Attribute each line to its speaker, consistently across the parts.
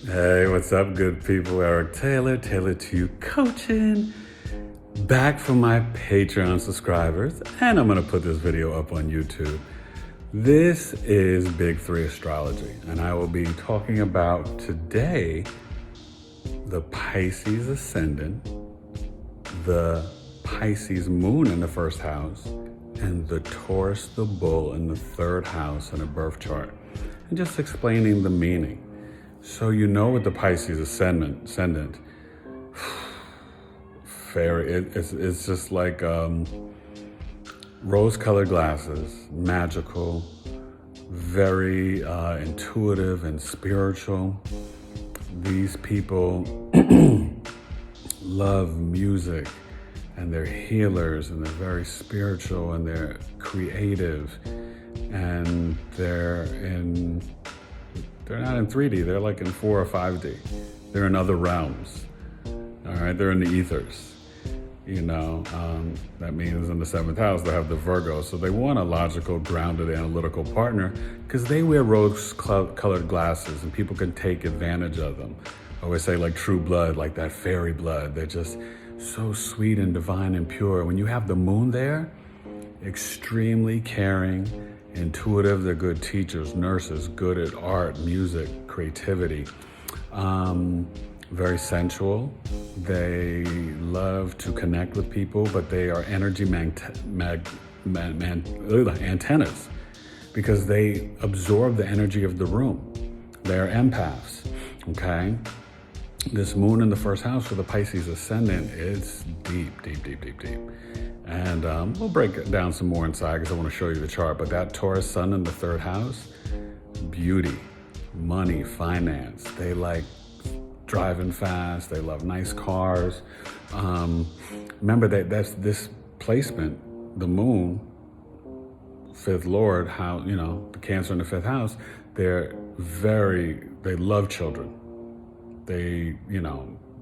Speaker 1: Hey, what's up, good people? Eric Taylor, Taylor to You Coaching, back for my Patreon subscribers, and I'm going to put this video up on YouTube. This is Big 3 Astrology, and I will be talking about today the Pisces Ascendant, the Pisces Moon in the first house, and the Taurus the Bull in the third house in a birth chart, and just explaining the meaning. So you know with the Pisces Ascendant, it's just like rose-colored glasses, magical, very intuitive and spiritual. These people love music, and they're healers, and they're very spiritual, and they're creative, and they're not in 3D, they're like in 4 or 5D. They're in other realms, all right? They're in the ethers, that means in the 7th house, they have the Virgo. So they want a logical, grounded, analytical partner because they wear rose-colored glasses and people can take advantage of them. I always say like true blood, like that fairy blood. They're just so sweet and divine and pure. When you have the moon there, extremely caring, intuitive, they're good teachers, nurses, good at art, music, creativity, very sensual. They love to connect with people, but they are energy antennas because they absorb the energy of the room. They're empaths, okay? This moon in the first house for the Pisces Ascendant is deep. And we'll break it down some more inside because I want to show you the chart. But that Taurus sun in the third house, beauty, money, finance. They like driving fast. They love nice cars. Remember that's this placement, the moon, fifth lord, how, the Cancer in the fifth house, they love children. They,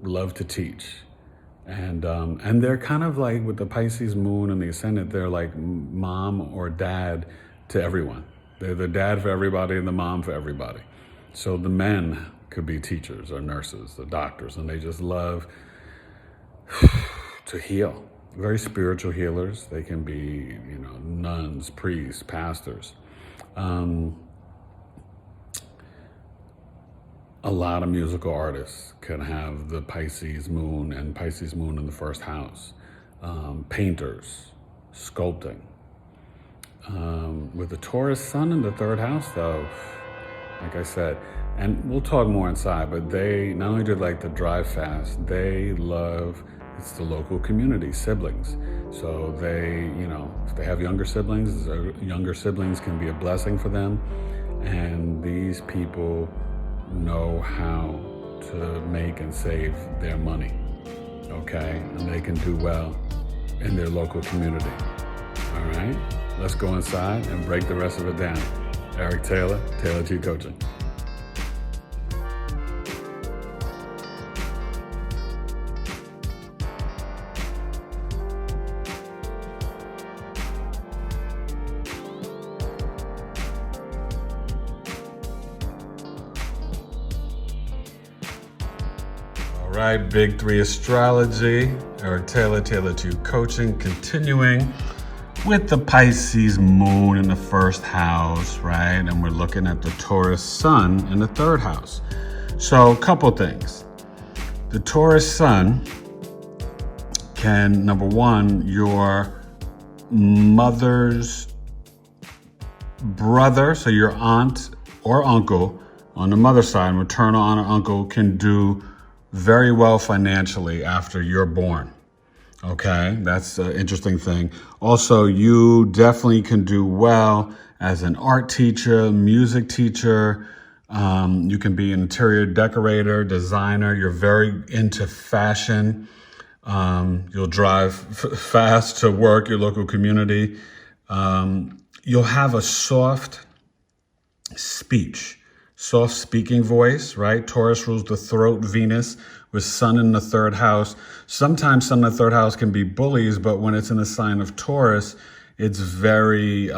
Speaker 1: love to teach. And they're kind of like, with the Pisces moon and the ascendant, they're like mom or dad to everyone. They're the dad for everybody and the mom for everybody. So the men could be teachers or nurses or doctors, and they just love to heal. Very spiritual healers. They can be, nuns, priests, pastors. A lot of musical artists can have the Pisces moon and Pisces moon in the first house. Painters, sculpting. With the Taurus sun in the third house, though, like I said, and we'll talk more inside, but they not only do like to drive fast, they love, it's the local community, siblings. So they, if they have younger siblings can be a blessing for them. And these people know how to make and save their money, okay? And they can do well in their local community, all right? Let's go inside and break the rest of it down. Eric Taylor, Taylor to You Coaching. All right, Big 3 Astrology, Eric Taylor, Taylor to You Coaching, continuing with the Pisces moon in the first house, right? And we're looking at the Taurus sun in the third house. So a couple things. The Taurus sun can, number one, your mother's brother, so your aunt or uncle on the mother's side, maternal aunt or uncle, can do very well financially after you're born. Okay, that's an interesting thing. Also, you definitely can do well as an art teacher, music teacher. You can be an interior decorator, designer. You're very into fashion. You'll drive fast to work, your local community. You'll have a soft speech. Soft speaking voice, right? Taurus rules the throat, Venus, with sun in the third house. Sometimes sun in the third house can be bullies, but when it's in the sign of Taurus, it's very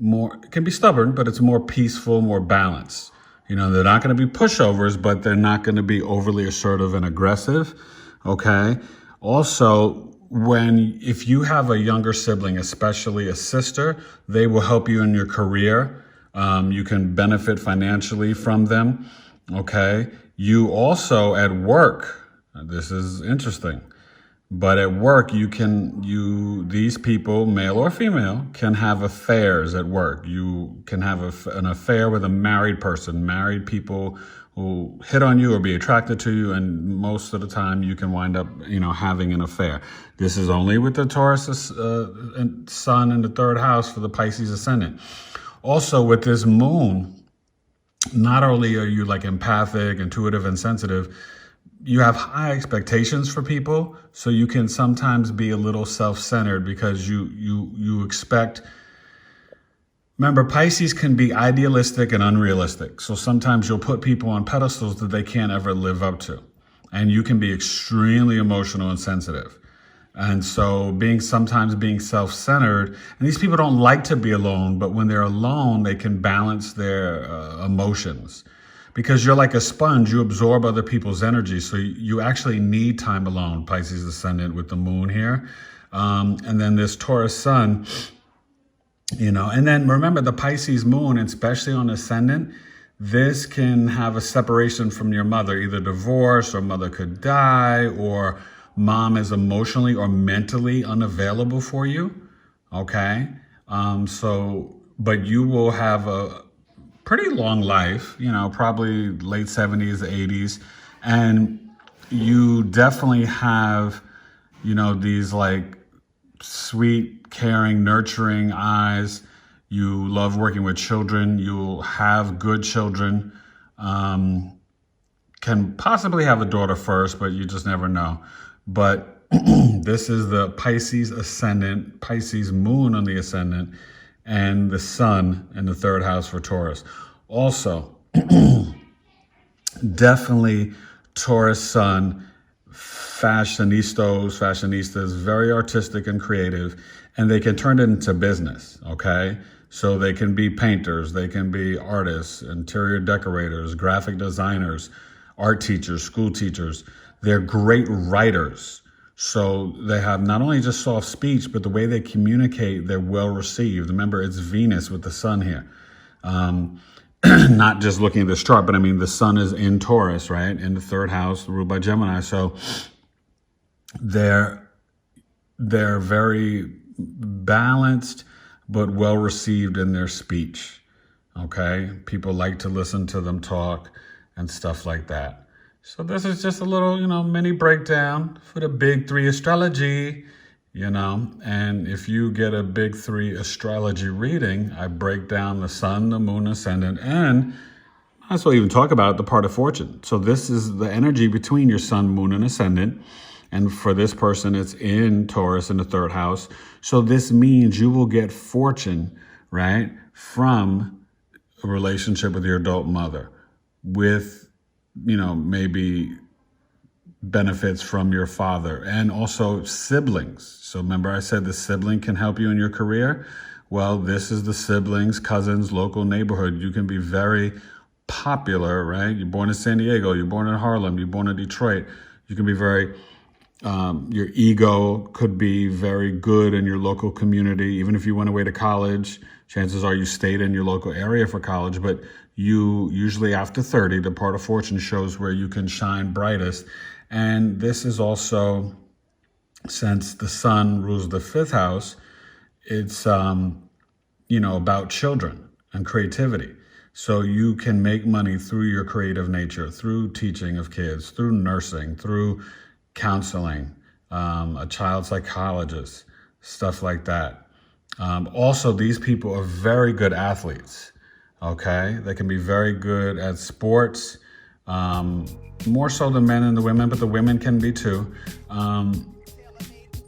Speaker 1: it can be stubborn, but it's more peaceful, more balanced. They're not going to be pushovers, but they're not going to be overly assertive and aggressive. Okay. Also, if you have a younger sibling, especially a sister, they will help you in your career. You can benefit financially from them. Okay. You also at work, this is interesting, but at work these people, male or female, can have affairs at work. You can have an affair with a married person, married people who hit on you or be attracted to you, and most of the time you can wind up, having an affair. This is only with the Taurus sun in the third house for the Pisces ascendant. Also with this moon, not only are you like empathic, intuitive, and sensitive, you have high expectations for people, so you can sometimes be a little self-centered because you expect. Remember, Pisces can be idealistic and unrealistic. So sometimes you'll put people on pedestals that they can't ever live up to. And you can be extremely emotional and sensitive. And so sometimes being self-centered, and these people don't like to be alone, but when they're alone, they can balance their emotions. Because you're like a sponge, you absorb other people's energy. So you actually need time alone, Pisces ascendant with the moon here. And then this Taurus sun, and then remember the Pisces moon, especially on ascendant, this can have a separation from your mother, either divorce or mother could die or mom is emotionally or mentally unavailable for you. Okay. But you will have a pretty long life, probably late 70s, 80s. And you definitely have, these like sweet, caring, nurturing eyes. You love working with children. You'll have good children. Can possibly have a daughter first, but you just never know. But this is the Pisces ascendant, Pisces moon on the ascendant, and the sun in the third house for Taurus. Also, definitely Taurus sun, fashionistas, very artistic and creative, and they can turn it into business, okay? So they can be painters, they can be artists, interior decorators, graphic designers, art teachers, school teachers. They're great writers. So they have not only just soft speech, but the way they communicate, they're well received. Remember, it's Venus with the sun here. Not just looking at this chart, but I mean, the sun is in Taurus, right? In the third house, ruled by Gemini. So they're very balanced, but well received in their speech. Okay. People like to listen to them talk and stuff like that. So this is just a little, mini breakdown for the big three astrology, and if you get a big three astrology reading, I break down the sun, the moon, ascendant, and I also even talk about the part of fortune. So this is the energy between your sun, moon, and ascendant. And for this person, it's in Taurus in the third house. So this means you will get fortune, right, from a relationship with your adult mother with, maybe benefits from your father and also siblings. So remember I said the sibling can help you in your career? Well, this is the siblings, cousins, local neighborhood. You can be very popular, right? You're born in San Diego, you're born in Harlem, you're born in Detroit. You can be very, your ego could be very good in your local community. Even if you went away to college, chances are you stayed in your local area for college, but you usually after 30, the part of fortune shows where you can shine brightest. And this is also, since the sun rules the fifth house, it's, about children and creativity. So you can make money through your creative nature, through teaching of kids, through nursing, through counseling, a child psychologist, stuff like that. Also, these people are very good athletes, okay? They can be very good at sports, more so the men and the women, but the women can be too.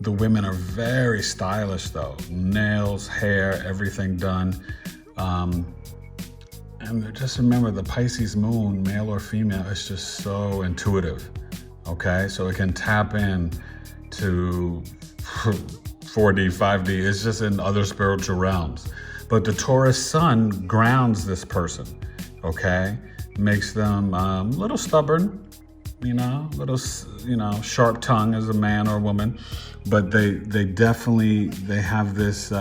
Speaker 1: The women are very stylish though. Nails, hair, everything done. And just remember the Pisces moon, male or female, is just so intuitive, okay? So it can tap in to 4D, 5D. It's just in other spiritual realms. But the Taurus sun grounds this person, okay? Makes them a little stubborn, little, sharp tongue as a man or a woman. But they have this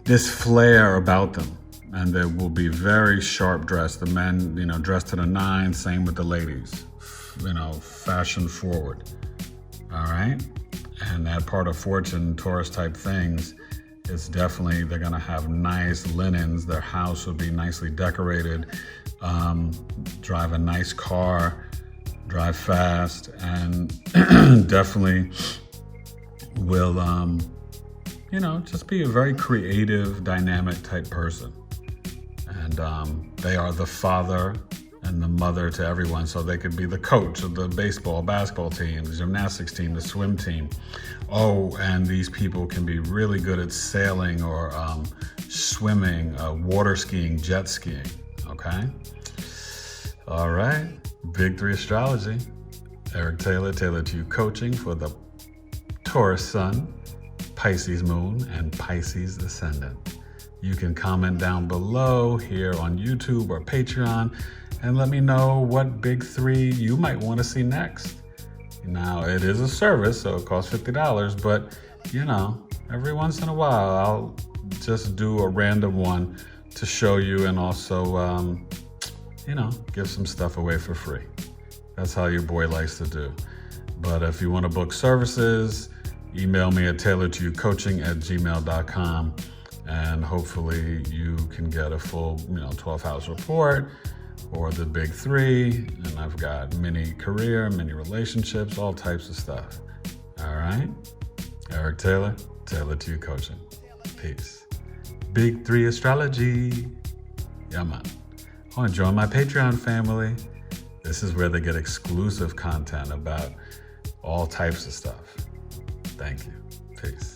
Speaker 1: this flair about them, and they will be very sharp dressed. The men, dressed to the nines. Same with the ladies, fashion forward. All right, and that part of fortune, Taurus type things, it's definitely, they're gonna have nice linens. Their house will be nicely decorated. Drive a nice car, drive fast, and definitely will, just be a very creative, dynamic type person. And they are the father and the mother to everyone. So they could be the coach of the baseball, basketball team, the gymnastics team, the swim team. Oh, and these people can be really good at sailing or swimming, water skiing, jet skiing, okay? All right, Big 3 Astrology. Eric Taylor, Taylor to You Coaching for the Taurus Sun, Pisces Moon, and Pisces Ascendant. You can comment down below here on YouTube or Patreon and let me know what Big 3 you might want to see next. Now, it is a service, so it costs $50, but, every once in a while, I'll just do a random one to show you and also, give some stuff away for free. That's how your boy likes to do. But if you want to book services, email me at tailortoyoucoaching@gmail.com, and hopefully you can get a full, 12-house report or the Big 3. And I've got mini career, mini relationships, all types of stuff. All right. Eric Taylor, Taylor to You Coaching. Peace. Big 3 Astrology. Yeah, man. Oh, join my Patreon family. This is where they get exclusive content about all types of stuff. Thank you. Peace.